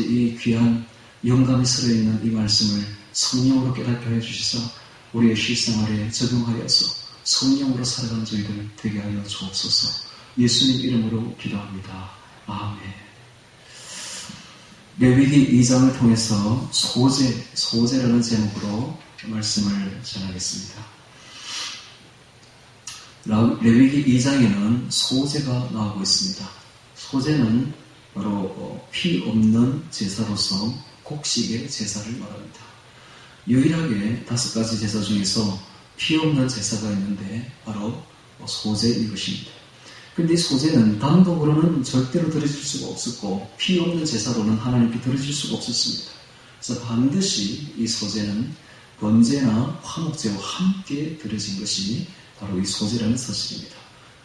이 귀한 영감이 서려있는 이 말씀을 성령으로 깨닫게 해주셔서 우리의 실생활에 적용하여서 성령으로 살아가는 저희들 되게 하여 주옵소서. 예수님 이름으로 기도합니다. 아멘. 레위기 2장을 통해서 소재라는 제목으로 말씀을 전하겠습니다. 레위기 2장에는 소재가 나오고 있습니다. 소재는 바로 피 없는 제사로서 곡식의 제사를 말합니다. 유일하게 5가지 제사 중에서 피 없는 제사가 있는데 바로 소재인 것입니다. 그런데 이 소재는 단독으로는 절대로 드려질 수가 없었고 피 없는 제사로는 하나님께 드려질 수가 없었습니다. 그래서 반드시 이 소재는 번제나 화목제와 함께 드려진 것이 바로 이 소재라는 사실입니다.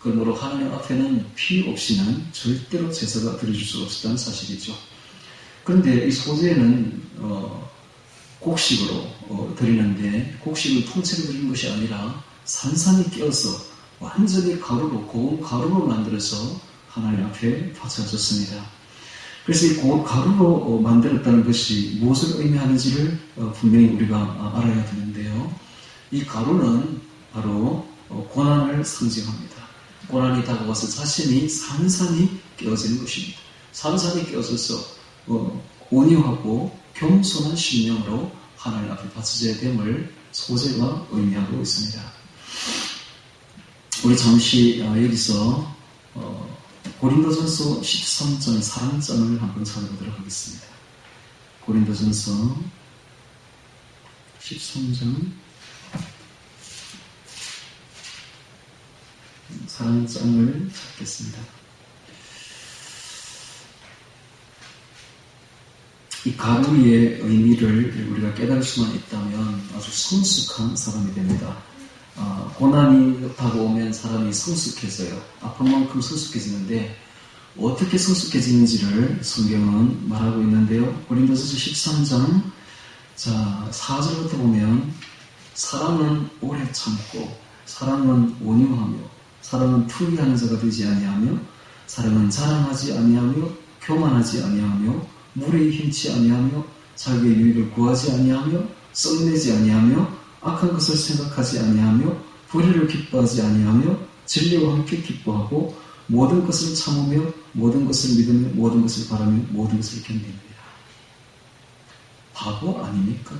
그러므로 하나님 앞에는 피 없이는 절대로 제사가 드려질 수가 없었다는 사실이죠. 그런데 이 소재는 곡식으로 드리는데 곡식을 통째로 드리는 것이 아니라 산산이 껴서 완전히 가루로, 고운 가루로 만들어서 하나님 앞에 바쳐졌습니다. 그래서 이 가루로 만들었다는 것이 무엇을 의미하는지를 분명히 우리가 알아야 되는데요. 이 가루는 바로 고난을 상징합니다. 고난이 다가와서 자신이 산산이 깨어지는 것입니다. 산산이 깨어져서 온유하고 겸손한 심령으로 하나님 앞에 바쳐져야 됨을 소재가 의미하고 있습니다. 우리 잠시 여기서 고린도전서 13장 사랑장을 한번 찾아보도록 하겠습니다. 고린도전서 13장 사랑장을 찾겠습니다. 이 가루의 의미를 우리가 깨달을 수만 있다면 아주 성숙한 사람이 됩니다. 고난이 다가오면 사람이 성숙해져요. 아픈 만큼 성숙해지는데 어떻게 성숙해지는지를 성경은 말하고 있는데요. 고린도전서 13장 4절부터 보면 사랑은 오래 참고 사랑은 온유하며 사랑은 투기하는 자가 되지 아니하며 사랑은 자랑하지 아니하며 교만하지 아니하며 무례히 힘치 아니하며 자기의 유익을 구하지 아니하며 썩내지 아니하며 악한 것을 생각하지 아니하며 불의를 기뻐하지 아니하며 진리와 함께 기뻐하고 모든 것을 참으며 모든 것을 믿으며 모든 것을 바라며 모든 것을 견딥니다. 바보 아닙니까?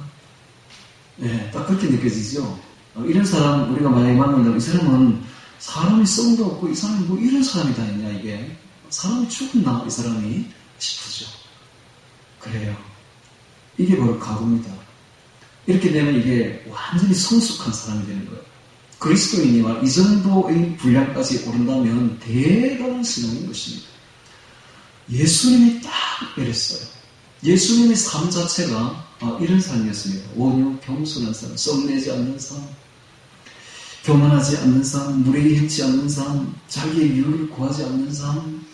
네, 딱 그렇게 느껴지죠? 이런 사람 우리가 많이 만난다면 이 사람은 사람이 썩도 없고 이 사람이 뭐 이런 사람이 다 있냐 이게 사람이 죽었나 이 사람이 싶으죠. 그래요. 이게 바로 가루입니다. 이렇게 되면 이게 완전히 성숙한 사람이 되는 거예요. 그리스도인이 이 정도의 분량까지 오른다면 대단한 신앙인 것입니다. 예수님이 딱 이랬어요. 예수님의 삶 자체가 이런 삶이었습니다. 온유, 겸손한 삶, 썩내지 않는 삶, 교만하지 않는 삶, 무례히 행치 않는 삶, 자기의 유익을 구하지 않는 삶,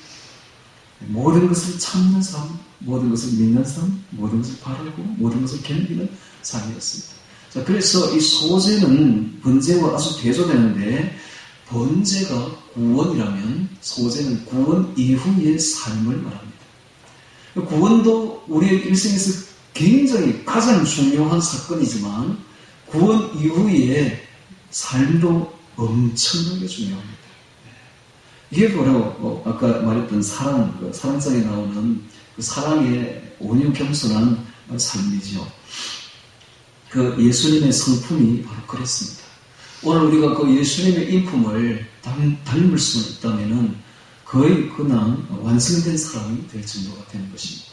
모든 것을 참는 삶, 모든 것을 믿는 삶, 모든 것을 바라고 모든 것을 견디는 삶이었습니다. 자, 그래서 이 소재는 번제와 아주 대조되는데 번제가 구원이라면 소재는 구원 이후의 삶을 말합니다. 구원도 우리의 일생에서 굉장히 가장 중요한 사건이지만 구원 이후의 삶도 엄청나게 중요합니다. 이게 바로 아까 말했던 사랑장에 나오는 그 사랑의 온유 겸손한 삶이죠. 그 예수님의 성품이 바로 그랬습니다. 오늘 우리가 그 예수님의 인품을 닮을 수 있다면은 거의 그냥 완성된 사람이 될 정도가 되는 것입니다.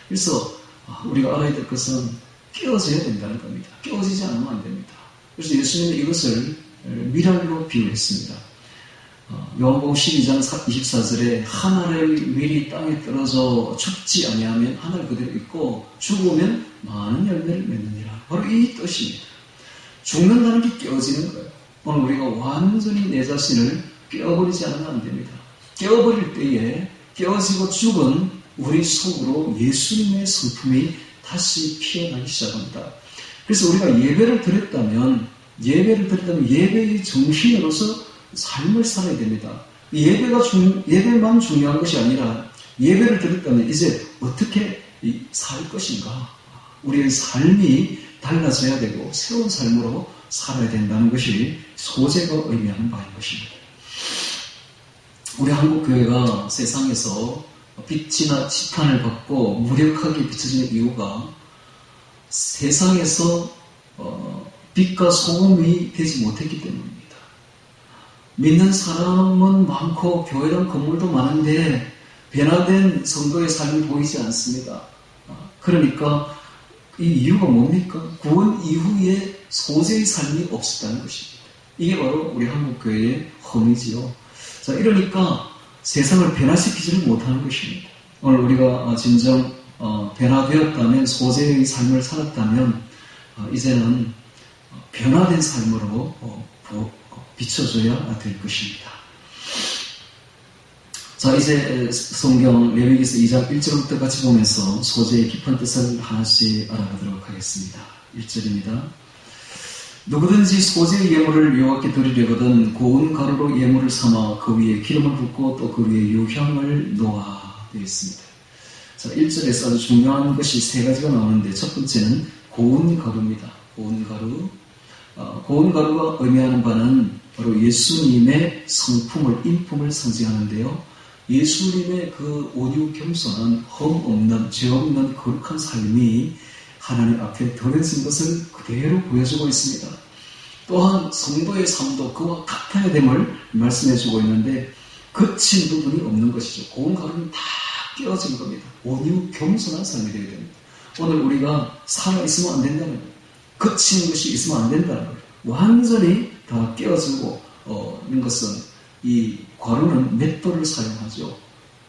그래서 우리가 알아야 될 것은 깨어져야 된다는 겁니다. 깨어지지 않으면 안 됩니다. 그래서 예수님은 이것을 밀알로 비유했습니다. 요한복음 12장 24절에 하늘의 밀이 땅에 떨어져 죽지 아니하면 하늘 그대로 있고 죽으면 많은 열매를 맺느니라. 바로 이 뜻입니다. 죽는다는 게 깨어지는 거예요. 오늘 우리가 완전히 내 자신을 깨어버리지 않으면 안 됩니다. 깨어버릴 때에 깨어지고 죽은 우리 속으로 예수님의 성품이 다시 피어나기 시작합니다. 그래서 우리가 예배를 드렸다면 예배의 정신으로서 삶을 살아야 됩니다. 예배만 중요한 것이 아니라 예배를 드렸다면 이제 어떻게 살 것인가? 우리의 삶이 달라져야 되고 새로운 삶으로 살아야 된다는 것이 소재가 의미하는 바인 것입니다. 우리 한국교회가 세상에서 빛이나 지탄을 받고 무력하게 비춰지는 이유가 세상에서 빛과 소금이 되지 못했기 때문입니다. 믿는 사람은 많고 교회랑 건물도 많은데 변화된 성도의 삶이 보이지 않습니다. 그러니까 이 이유가 뭡니까? 구원 이후에 소재의 삶이 없었다는 것입니다. 이게 바로 우리 한국교회의 험이지요. 자, 이러니까 세상을 변화시키지는 못하는 것입니다. 오늘 우리가 진정 변화되었다면, 소재의 삶을 살았다면 이제는 변화된 삶으로 비춰줘야 될 것입니다. 자, 이제 성경 레위기서 2장 1절부터 같이 보면서 소재의 깊은 뜻을 하나씩 알아보도록 하겠습니다. 1절입니다. 누구든지 소재의 예물을 여호와께 드리려거든 고운 가루로 예물을 삼아 그 위에 기름을 붓고 또 그 위에 유향을 놓아 되어 있습니다. 자, 1절에서 아주 중요한 것이 세 가지가 나오는데 첫 번째는 고운 가루입니다. 고운 가루. 고운 가루가 의미하는 바는 바로 예수님의 성품을, 인품을 상징하는데요. 예수님의 그 온유 겸손한, 험 없는, 죄 없는 거룩한 삶이 하나님 앞에 드러진 것을 그대로 보여주고 있습니다. 또한 성도의 삶도 그와 같아야 됨을 말씀해주고 있는데 거친 부분이 없는 것이죠. 고운 가루는 다 끼워진 겁니다. 온유 겸손한 삶이 되어야 됩니다. 오늘 우리가 살아있으면 안 된다는 거예요. 거친 것이 있으면 안 된다는 거예요. 완전히 다 끼워지고 있는 것은 이 가루는 맷돌을 사용하죠.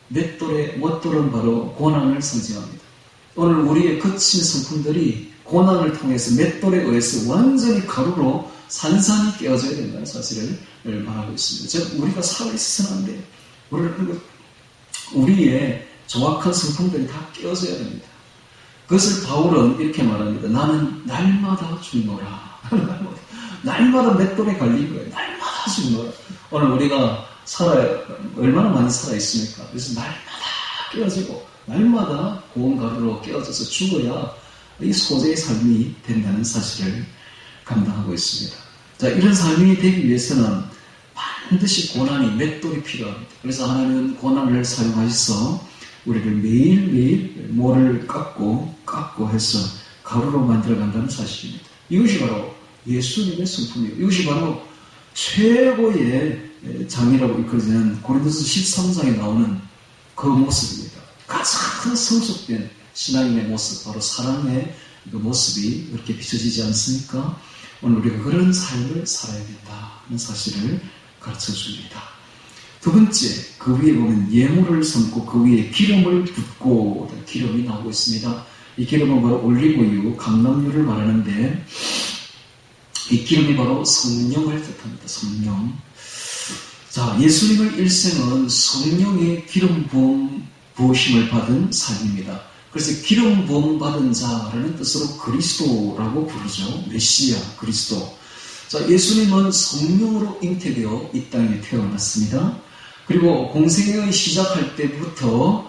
맷돌은 바로 고난을 상징합니다. 오늘 우리의 거친 성품들이 고난을 통해서 맷돌에 의해서 완전히 가루로 산산이 깨어져야 된다는 사실을 말하고 있습니다. 즉 우리가 살아있어서는 안 돼요. 우리의 정확한 성품들이 다 깨어져야 됩니다. 그것을 바울은 이렇게 말합니다. 나는 날마다 죽노라. 날마다 맷돌에 갈린 거예요. 날마다 죽노라. 오늘 우리가 얼마나 많이 살아있습니까? 그래서 날마다 깨어지고 날마다 고운 가루로 깨어져서 죽어야 이 소재의 삶이 된다는 사실을 감당하고 있습니다. 자, 이런 삶이 되기 위해서는 반드시 고난이, 맷돌이 필요합니다. 그래서 하나님은 고난을 사용하셔서 우리를 매일매일 모를 깎고 해서 가루로 만들어간다는 사실입니다. 이것이 바로 예수님의 성품이에요. 이것이 바로 최고의 장이라고 이끌어지는 고린도서 13장에 나오는 그 모습입니다. 가장 성숙된 신앙인의 모습, 바로 사랑의 그 모습이 그렇게 비춰지지 않습니까? 오늘 우리가 그런 삶을 살아야 된다는 사실을 가르쳐 줍니다. 두 번째, 그 위에 보면 예물을 삼고 그 위에 기름을 붓고, 기름이 나오고 있습니다. 이 기름은 바로 올리브유, 감람유를 말하는데 이 기름이 바로 성령을 뜻합니다. 성령. 자, 예수님의 일생은 성령의 기름 부으심을 받은 삶입니다. 그래서 기름 부음 받은 자라는 뜻으로 그리스도라고 부르죠. 메시아, 그리스도. 자, 예수님은 성령으로 잉태되어 이 땅에 태어났습니다. 그리고 공생애의 시작할 때부터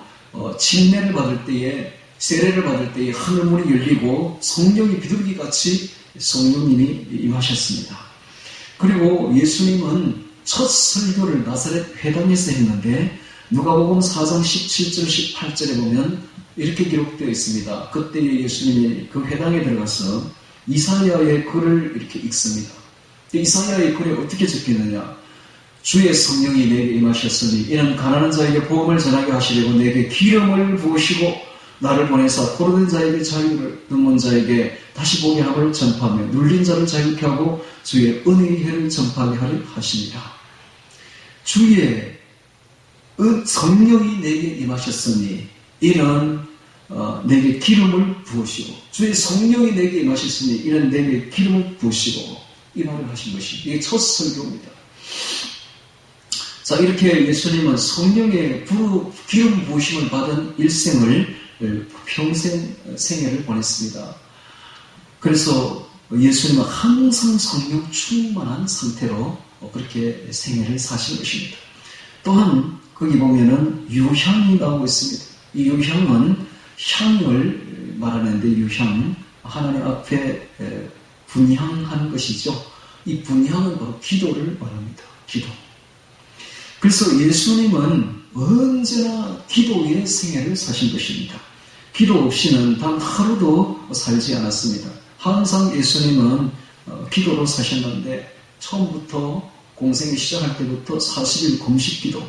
침례를 받을 때에, 세례를 받을 때에 하늘문이 열리고 성령이 비둘기같이 성령님이 임하셨습니다. 그리고 예수님은 첫 설교를 나사렛 회당에서 했는데 누가복음 4장 17절 18절에 보면 이렇게 기록되어 있습니다. 그때 예수님이 그 회당에 들어가서 이사야의 글을 이렇게 읽습니다. 이사야의 글에 어떻게 적혀있느냐? 주의 성령이 내게 임하셨으니 이는 가난한 자에게 복음을 전하게 하시려고 내게 기름을 부으시고 나를 보내사 포로된 자에게 자유를, 눈먼 자에게 다시 보게 함을 전파하며 눌린 자를 자유케 하고 주의 은혜의 해를 전파하게 하려 하시니라. 주의 성령이 내게 임하셨으니 이는 내게 기름을 부으시고, 주의 성령이 내게 임하셨으니 이는 내게 기름을 부으시고, 이 말을 하신 것이 이게 첫 설교입니다. 자, 이렇게 예수님은 성령의 기름 부으심을 받은 일생을 평생 생애를 보냈습니다. 그래서 예수님은 항상 성령 충만한 상태로 그렇게 생애를 사신 것입니다. 또한 거기 보면은 유향이 나오고 있습니다. 이 유향은 향을 말하는데 유향, 하나님 앞에 분향하는 것이죠. 이 분향은 바로 기도를 말합니다. 기도. 그래서 예수님은 언제나 기도의 생애를 사신 것입니다. 기도 없이는 단 하루도 살지 않았습니다. 항상 예수님은 기도로 사셨는데 처음부터 공생이 시작할 때부터 40일 금식기도,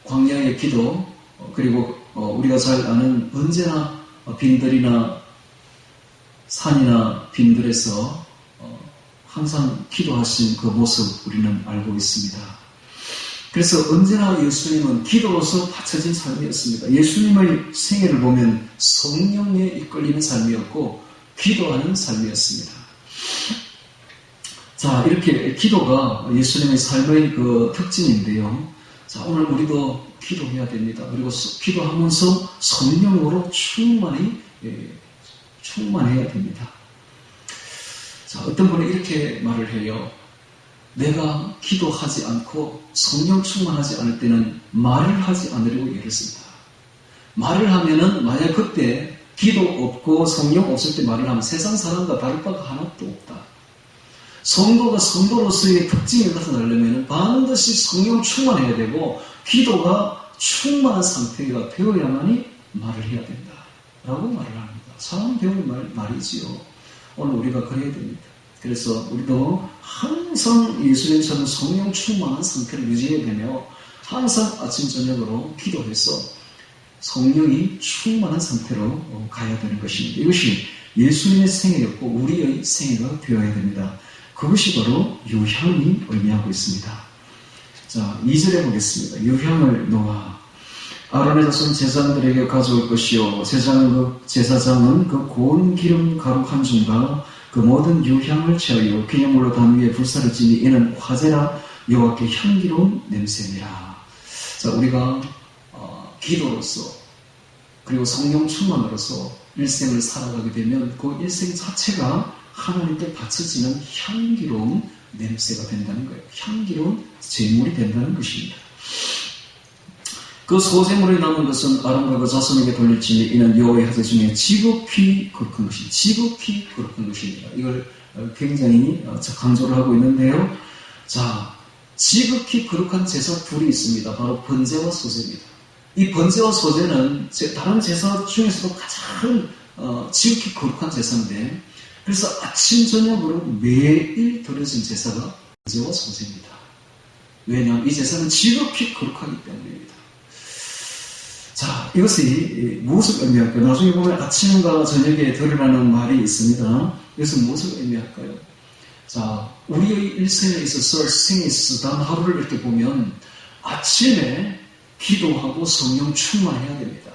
광야의 기도, 그리고 우리가 잘 아는 언제나 빈들이나 산이나 빈들에서 항상 기도하신 그 모습 우리는 알고 있습니다. 그래서 언제나 예수님은 기도로서 받쳐진 삶이었습니다. 예수님의 생애를 보면 성령에 이끌리는 삶이었고 기도하는 삶이었습니다. 자, 이렇게 기도가 예수님의 삶의 그 특징인데요. 자, 오늘 우리도 기도해야 됩니다. 그리고 기도하면서 성령으로 충만해야 됩니다. 자, 어떤 분은 이렇게 말을 해요. 내가 기도하지 않고 성령 충만하지 않을 때는 말을 하지 않으려고 애를 씁니다. 말을 하면은 만약 그때 기도 없고 성령 없을 때 말을 하면 세상 사람과 다를 바가 하나도 없다. 성도가 성도로서의 특징을 나타내려면 반드시 성령 충만해야 되고 기도가 충만한 상태가 되어야만이 말을 해야 된다. 라고 말을 합니다. 사람 배우는 말이지요. 오늘 우리가 그래야 됩니다. 그래서 우리도 항상 예수님처럼 성령 충만한 상태를 유지해야 되며 항상 아침 저녁으로 기도해서 성령이 충만한 상태로 가야 되는 것입니다. 이것이 예수님의 생애였고 우리의 생애가 되어야 됩니다. 그것이 바로 유향이 의미하고 있습니다. 자, 2절에 보겠습니다. 유향을 놓아 아론의 자손 제사장들에게 가져올 것이요 제사장은 그 고운 기름 가루 한 줌과 그 모든 유향을 채하여 기념물로 단 위에 불사를 지니 이는 화제라 여호와께 향기로운 냄새니라. 자, 우리가 기도로서 그리고 성령 충만으로서 일생을 살아가게 되면 그 일생 자체가 하나님께 바쳐지는 향기로운 냄새가 된다는 거예요. 향기로운 제물이 된다는 것입니다. 그 소제물에 남은 것은 아론과 그 자손에게 돌릴지니 이는 여호와의 화제 중에 지극히 거룩한 것입니다. 지극히 거룩한 것입니다. 이걸 굉장히 강조를 하고 있는데요. 자, 지극히 거룩한 제사 둘이 있습니다. 바로 번제와 소제입니다. 이 번제와 소제는 다른 제사 중에서도 가장 지극히 거룩한 제사인데 그래서 아침 저녁으로 매일 드려진 제사가 번제와 소제입니다. 왜냐하면 이 제사는 지극히 거룩하기 때문입니다. 자, 이것이 무엇을 의미할까요? 나중에 보면 아침과 저녁에 드리라는 말이 있습니다. 이것은 무엇을 의미할까요? 자, 우리의 일생에 있어서 생에서 단 하루를 이렇게 보면 아침에 기도하고 성령 충만해야 됩니다.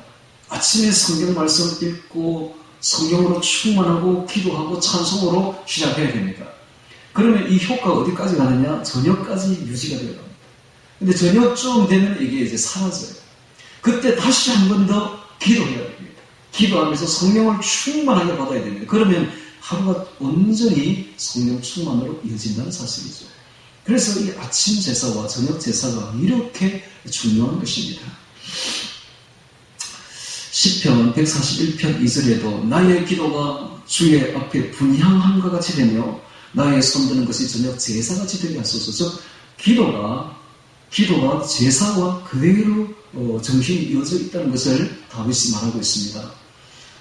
아침에 성경 말씀 읽고 성령으로 충만하고 기도하고 찬송으로 시작해야 됩니다. 그러면 이 효과가 어디까지 가느냐? 저녁까지 유지가 되어갑니다. 근데 저녁쯤 되면 이게 이제 사라져요. 그때 다시 한 번 더 기도해야 됩니다. 기도하면서 성령을 충만하게 받아야 됩니다. 그러면 하루가 온전히 성령 충만으로 이어진다는 사실이죠. 그래서 이 아침 제사와 저녁 제사가 이렇게 중요한 것입니다. 시편 141편 2절에도 나의 기도가 주의 앞에 분향함과 같이 되며 나의 손드는 것이 저녁 제사같이 되게 하소서. 즉 기도가 제사와 그대로 정신이 이어져 있다는 것을 다윗이 말하고 있습니다.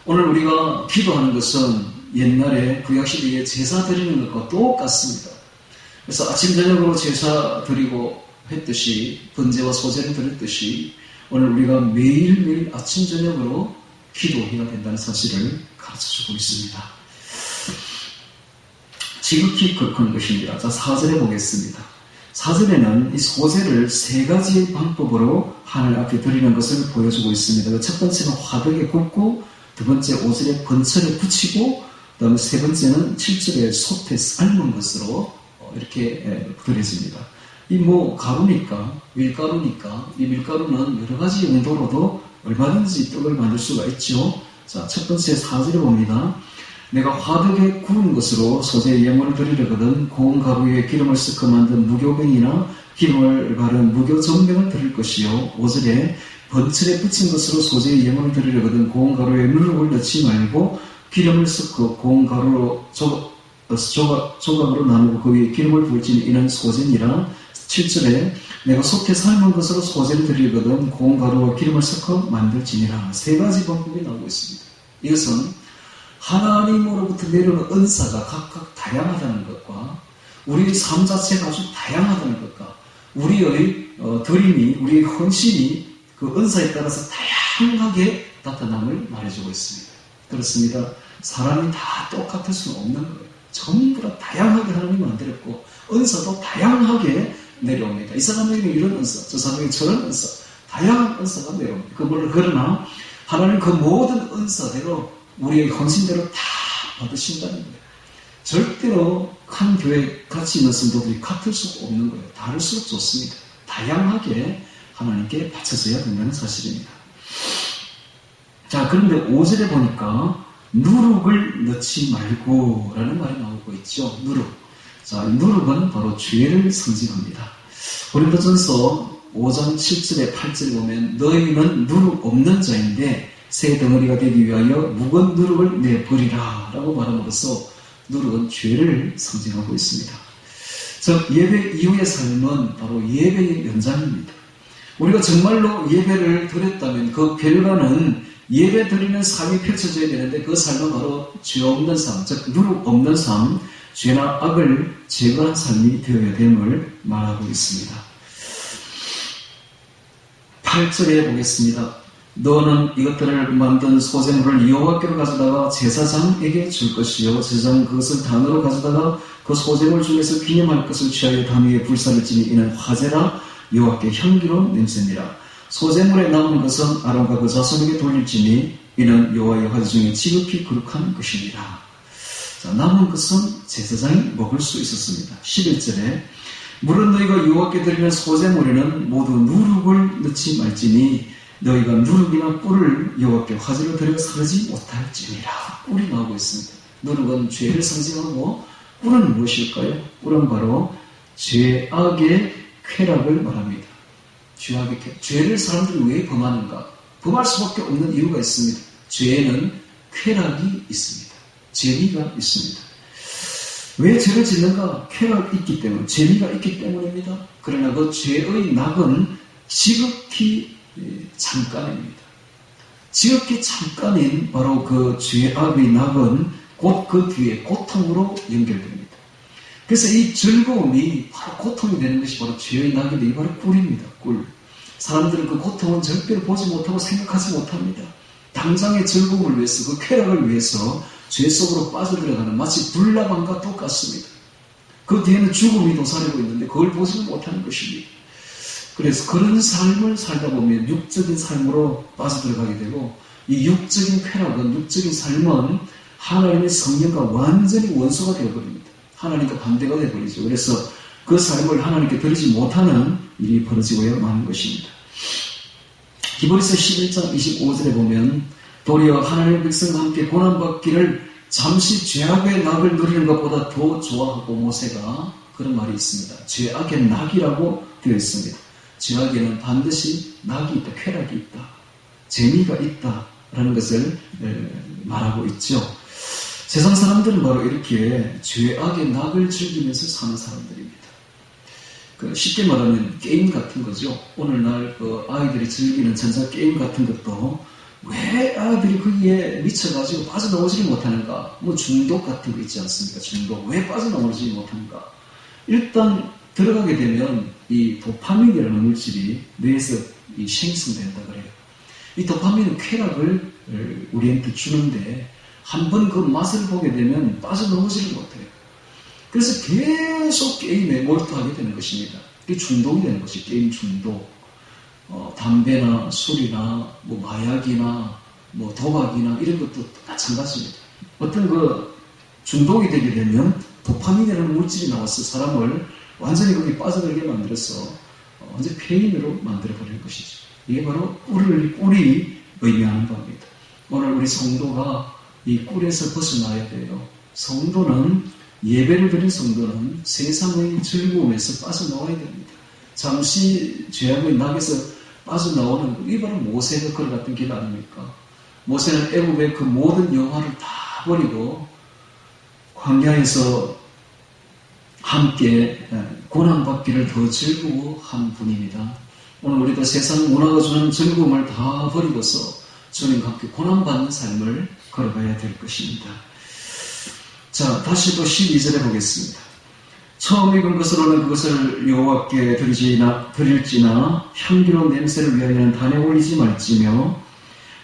오늘 우리가 기도하는 것은 옛날에 구약시대에 제사 드리는 것과 똑같습니다. 그래서 아침 저녁으로 제사 드리고 했듯이 번제와 소제를 드렸듯이 오늘 우리가 매일매일 아침 저녁으로 기도해야 된다는 사실을 가르쳐주고 있습니다. 지극히 거룩한 것입니다. 자, 4절에 보겠습니다. 4절에는 이 소제를 세 가지의 방법으로 하늘 앞에 드리는 것을 보여주고 있습니다. 첫 번째는 화덕에 굽고, 두 번째 5절에 번철에 붙이고, 그 다음에 세 번째는 7절에 솥에 삶은 것으로 이렇게 드려집니다. 이 가루니까, 밀가루니까, 이 밀가루는 여러 가지 용도로도 얼마든지 떡을 만들 수가 있죠. 자, 첫 번째 4절에 봅니다. 내가 화덕에 구운 것으로 소제의 예물을 드리려거든 고운 가루 위에 기름을 섞어 만든 무교병이나 기름을 바른 무교 정명을 드릴 것이요 5절에 번철에 붙인 것으로 소재의 예물을 드리려거든 고운 가루에 누룩을 넣지 말고 기름을 섞어 고운 가루로 조각으로 나누고 그 위에 기름을 부을지니 이는 소재니라. 7절에 내가 속해 삶은 것으로 소재를 드리거든 고운 가루와 기름을 섞어 만들지니라. 세 가지 방법이 나오고 있습니다. 이것은 하나님으로부터 내려오는 은사가 각각 다양하다는 것과 우리의 삶 자체가 아주 다양하다는 것과 우리의 드림이, 우리의 헌신이 그 은사에 따라서 다양하게 나타남을 말해주고 있습니다. 그렇습니다. 사람이 다 똑같을 수는 없는 거예요. 전부 다 다양하게 하나님이 만들었고 은사도 다양하게 내려옵니다. 이 사람에게 이런 은사, 저 사람에게 저런 은사, 다양한 은사가 내려옵니다. 그러나 하나님 그 모든 은사대로 우리의 헌신대로 다 받으신다는 거예요. 절대로 한 교회 같이 있는 성도들이 같을 수 없는 거예요. 다를수록 좋습니다. 다양하게 하나님께 바쳐져야 된다는 사실입니다. 자, 그런데 5절에 보니까 누룩을 넣지 말고 라는 말이 나오고 있죠. 누룩. 자, 누룩은 바로 죄를 상징합니다. 고린도전서 5장 7절에 8절에 보면 너희는 누룩 없는 자인데 새 덩어리가 되기 위하여 묵은 누룩을 내버리라 라고 말함으로써 누룩은 죄를 상징하고 있습니다. 즉 예배 이후의 삶은 바로 예배의 연장입니다. 우리가 정말로 예배를 드렸다면 그 결과는 예배 드리는 삶이 펼쳐져야 되는데 그 삶은 바로 죄 없는 삶, 즉 누룩 없는 삶, 죄나 악을 제거한 삶이 되어야 됨을 말하고 있습니다. 8절에 보겠습니다. 너는 이것들을 만든 소재물을 여호와께로 가져다가 제사장에게 줄 것이요 제사장은 그것을 단으로 가져다가 그 소재물 중에서 기념할 것을 취하여 담 위에 불사를 지니 이는 화제라 여호와께 향기로운 냄새니라. 소재물에 남은 것은 아론과 그 자손에게 돌릴지니 이는 여호와의 화제 중에 지극히 거룩한 것이니라. 자, 남은 것은 제사장이 먹을 수 있었습니다. 11절에 물은 너희가 여호와께 드리는 소재물에는 모두 누룩을 넣지 말지니 너희가 누룩이나 꿀을 여호와께 화제로 드려 사르지 못할지니라. 꿀이 나오고 있습니다. 누룩은 죄를 상징하고 꿀은 무엇일까요? 꿀은 바로 죄악의 쾌락을 말합니다. 죄를 사람들이 왜 범하는가? 범할 수밖에 없는 이유가 있습니다. 죄에는 쾌락이 있습니다. 재미가 있습니다. 왜 죄를 짓는가? 쾌락이 있기 때문에, 재미가 있기 때문입니다. 그러나 그 죄의 낙은 지극히 잠깐입니다. 지극히 잠깐인 바로 그 죄악의 낙은 곧 그 뒤에 고통으로 연결됩니다. 그래서 이 즐거움이 바로 고통이 되는 것이 바로 죄의 낙인데 이 바로 꿀입니다. 꿀. 사람들은 그 고통은 절대로 보지 못하고 생각하지 못합니다. 당장의 즐거움을 위해서, 그 쾌락을 위해서 죄 속으로 빠져들어가는 마치 불나방과 똑같습니다. 그 뒤에는 죽음이 도사리고 있는데 그걸 보지는 못하는 것입니다. 그래서 그런 삶을 살다 보면 육적인 삶으로 빠져들어가게 되고 이 육적인 쾌락은, 육적인 삶은 하나님의 성령과 완전히 원수가 되어버립니다. 하나님과 반대가 되어버리죠. 그래서 그 삶을 하나님께 드리지 못하는 일이 벌어지고야 마는 것입니다. 히브리서 11장 25절에 보면 도리어 하나님의 백성과 함께 고난받기를 잠시 죄악의 낙을 누리는 것보다 더 좋아하고 모세가 그런 말이 있습니다. 죄악의 낙이라고 되어 있습니다. 죄악에는 반드시 낙이 있다, 쾌락이 있다, 재미가 있다라는 것을 말하고 있죠. 세상 사람들은 바로 이렇게 죄악의 낙을 즐기면서 사는 사람들입니다. 쉽게 말하면 게임 같은 거죠. 오늘날 아이들이 즐기는 전자게임 같은 것도 왜 아이들이 거기에 미쳐가지고 빠져나오지를 못하는가? 뭐 중독 같은 거 있지 않습니까? 중독. 왜 빠져나오지 못하는가? 일단 들어가게 되면 이 도파민이라는 물질이 뇌에서 생성된다 그래요. 이 도파민은 쾌락을 우리한테 주는데 한 번 그 맛을 보게 되면 빠져나오지를 못해요. 그래서 계속 게임에 몰두하게 되는 것입니다. 이게 중독이 되는 것이 게임 중독. 담배나 술이나 뭐 마약이나 뭐 도박이나 이런 것도 마찬가지입니다. 어떤 그 중독이 되게 되면 도파민이라는 물질이 나와서 사람을 완전히 거기 빠져들게 만들어서 완전 폐인으로 만들어버리는 것이죠. 이게 바로 꿀이 의미하는 바입니다. 오늘 우리 성도가 이 꿀에서 벗어나야 돼요. 성도는, 예배를 드린 성도는 세상의 즐거움에서 빠져나와야 됩니다. 잠시 죄악의 낙에서 빠져나오는 이 바로 모세의 글 같은 길 아닙니까? 모세는 애굽의 그 모든 영화를 다 버리고 광야에서 함께 고난받기를 더 즐거워한 분입니다. 오늘 우리도 세상 문화가 주는 즐거움을 다 버리고서 주님과 함께 고난받는 삶을 걸어가야 될 것입니다. 자, 다시 또 12절에 보겠습니다. 처음 익은 것으로는 그것을 여호와께 드릴지나 향기로운 냄새를 위하여는 단에 올리지 말지며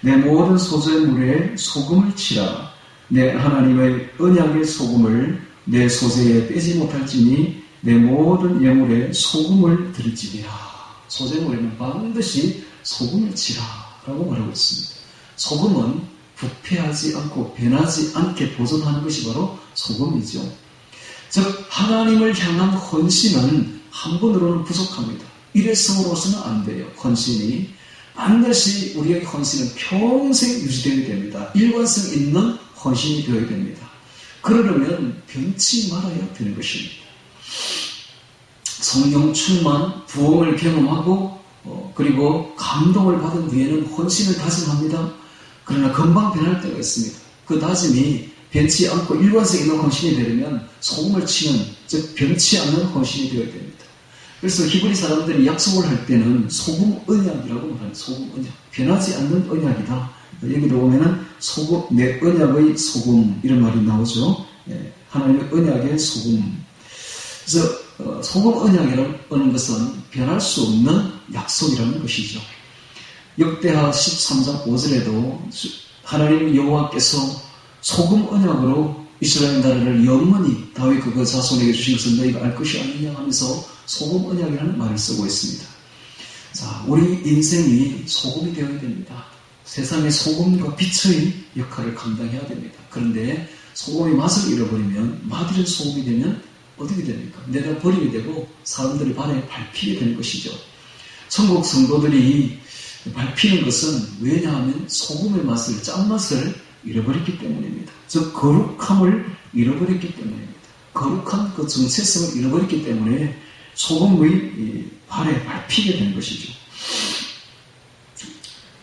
내 모든 소재 물에 소금을 치라. 내 하나님의 언약의 소금을 내 소재에 빼지 못할지니 내 모든 예물에 소금을 드릴지니라. 소재물에는 반드시 소금을 치라 라고 말하고 있습니다. 소금은 부패하지 않고 변하지 않게 보존하는 것이 바로 소금이죠. 즉 하나님을 향한 헌신은 한 번으로는 부족합니다. 일회성으로서는 안 돼요. 헌신이 반드시 우리의 헌신은 평생 유지되어야 됩니다. 일관성 있는 헌신이 되어야 됩니다. 그러려면 변치 말아야 되는 것입니다. 성령 충만, 부흥을 경험하고 그리고 감동을 받은 후에는 헌신을 다짐합니다. 그러나 금방 변할 때가 있습니다. 그 다짐이 변치 않고 일관성 있는 헌신이 되려면 소금을 치는, 즉 변치 않는 헌신이 되어야 됩니다. 그래서 히브리 사람들이 약속을 할 때는 소금 언약이라고 말합니다. 소금 언약. 변하지 않는 언약이다. 여기도 보면은 소금, 내 언약의 소금 이런 말이 나오죠. 하나님의 언약의 소금. 그래서 소금 언약이라는 것은 변할 수 없는 약속이라는 것이죠. 역대하 13장 5절에도 하나님 여호와께서 소금 언약으로 이스라엘 나라를 영원히 다윗 그 자손에게 주신 것을 너희가 알 것이 아니냐 하면서 소금 언약이라는 말을 쓰고 있습니다. 자, 우리 인생이 소금이 되어야 됩니다. 세상의 소금과 빛의 역할을 감당해야 됩니다. 그런데 소금이 맛을 잃어버리면, 맛있는 소금이 되면 어떻게 됩니까? 내가 버리게 되고 사람들의 발에 밟히게 되는 것이죠. 천국 성도들이 밟히는 것은 왜냐하면 소금의 맛을, 짠맛을 잃어버렸기 때문입니다. 즉 거룩함을 잃어버렸기 때문입니다. 거룩한 그 정체성을 잃어버렸기 때문에 소금의 발에 밟히게 되는 것이죠.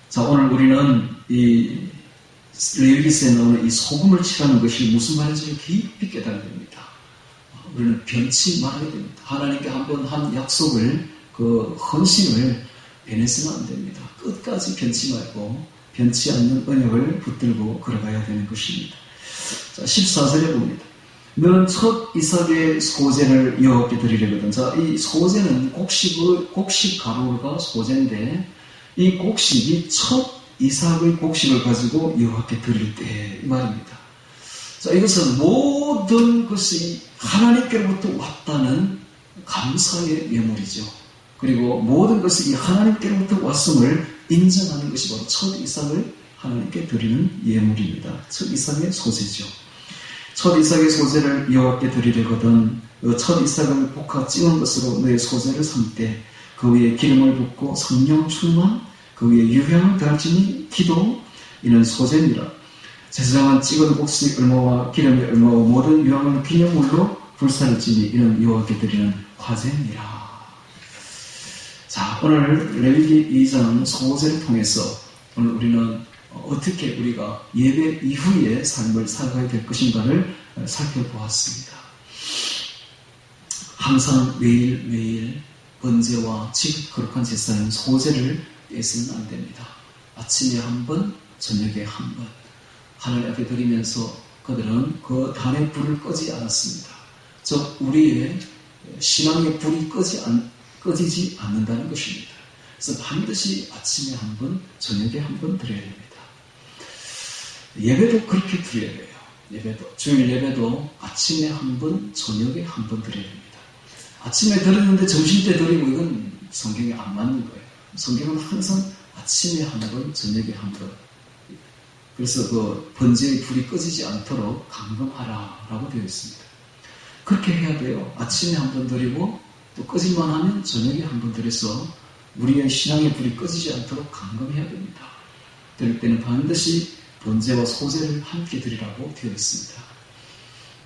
자, 오늘 우리는 이 레위기서에 나오는 이 소금을 치라는 것이 무슨 말인지 깊이 깨달아야 됩니다. 우리는 변치 말아야 됩니다. 하나님께 한번 한 약속을, 그 헌신을 변해서는 안 됩니다. 끝까지 변치 말고 변치 않는 언약을 붙들고 걸어가야 되는 것입니다. 자, 14절에 봅니다. 너는 첫 이삭의 소재를 여호와께 드리려거든. 자, 이 소재는 곡식 가루가 소재인데 이 곡식이 첫 이삭의 곡식을 가지고 여호와께 드릴 때 이 말입니다. 자, 이것은 모든 것이 하나님께로부터 왔다는 감사의 예물이죠. 그리고 모든 것이 하나님께로부터 왔음을 인정하는 것이 바로 첫 이삭을 하나님께 드리는 예물입니다. 첫 이삭의 소재죠. 첫 이삭의 소재를 여호와께 드리려거든 첫 이삭을 볶아 찍은 것으로 너의 소재를 삼되 그 위에 기름을 붓고 성령 충만, 그 위에 유향을 더할지니 기도, 이는 소재니라. 제사장은 찍은 곡식 얼마와 기름의 얼마와 모든 유향을 기념물로 불사를지니 이는 여호와께 드리는 화제니라. 자, 오늘 레위기 2장 소재를 통해서 오늘 우리는 어떻게 우리가 예배 이후의 삶을 살아가야 될 것인가를 살펴보았습니다. 항상 매일매일 번제와 지극 거룩한 제사는 소재를 떼서는 안 됩니다. 아침에 한 번, 저녁에 한 번. 하나님 앞에 드리면서 그들은 그 단의 불을 끄지 않았습니다. 즉 우리의 신앙의 불이 꺼지지 않는다는 것입니다. 그래서 반드시 아침에 한 번, 저녁에 한 번 드려야 됩니다. 예배도 그렇게 드려야 돼요. 예배도, 주일 예배도 아침에 한 번, 저녁에 한 번 드려야 됩니다. 아침에 드렸는데 점심때 드리고 이건 성경에 안 맞는 거예요. 성경은 항상 아침에 한 번, 저녁에 한 번. 그래서 그 번제의 불이 꺼지지 않도록 감금하라라고 되어 있습니다. 그렇게 해야 돼요. 아침에 한 번 드리고 또 꺼질만 하면 저녁에 한 번 드려서 우리의 신앙의 불이 꺼지지 않도록 감금해야 됩니다. 드릴 때는 반드시 번제와 소제를 함께 드리라고 되어 있습니다.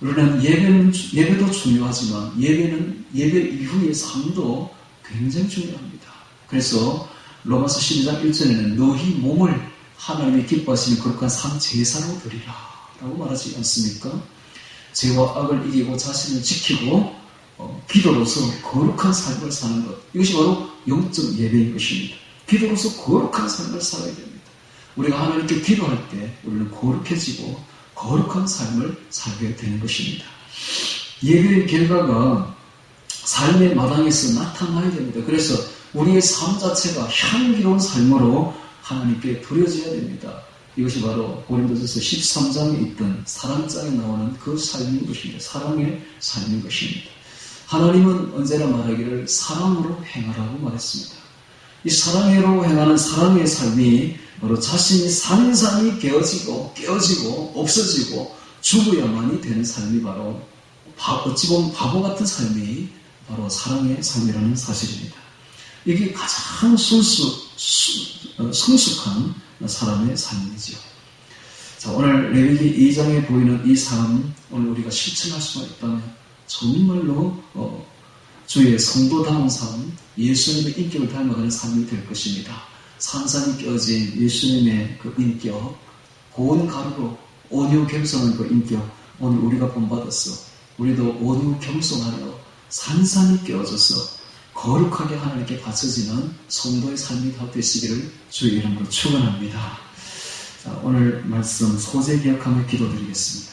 우리는 예배도 중요하지만 예배 이후의 삶도 굉장히 중요합니다. 그래서 로마서 12장 1절에는 너희 몸을 하나님이 기뻐하시는 거룩한 삶 제사로 드리라 라고 말하지 않습니까? 죄와 악을 이기고 자신을 지키고 기도로서 거룩한 삶을 사는 것, 이것이 바로 영적 예배인 것입니다. 기도로서 거룩한 삶을 살아야 됩니다. 우리가 하나님께 기도할 때 우리는 거룩해지고 거룩한 삶을 살게 되는 것입니다. 예배의 결과가 삶의 마당에서 나타나야 됩니다. 그래서 우리의 삶 자체가 향기로운 삶으로 하나님께 드려져야 됩니다. 이것이 바로 고린도전서 13장에 있던 사랑장에 나오는 그 삶인 것입니다. 사랑의 삶인 것입니다. 하나님은 언제나 말하기를 사랑으로 행하라고 말했습니다. 이 사랑으로 행하는 사랑의 삶이 바로 자신이 산산이 깨어지고 없어지고 죽어야만이 되는 삶이 바로 어찌 보면 바보 같은 삶이 바로 사랑의 삶이라는 사실입니다. 이게 가장 성숙한 사람의 삶이지요. 자, 오늘 레위기 2장에 보이는 이 삶, 오늘 우리가 실천할 수가 있다면 정말로 주의 성도다운 삶, 예수님의 인격을 닮아가는 삶이 될 것입니다. 산산이 깨어진 예수님의 그 인격, 고운 가루로 온유 겸손한 그 인격, 오늘 우리가 본받았어. 우리도 온유 겸손하여 산산이 깨어져서 거룩하게 하나님께 바쳐지는 성도의 삶이 다 되시기를 주의 이름으로 축원합니다. 자, 오늘 말씀 소재 기억하며 기도드리겠습니다.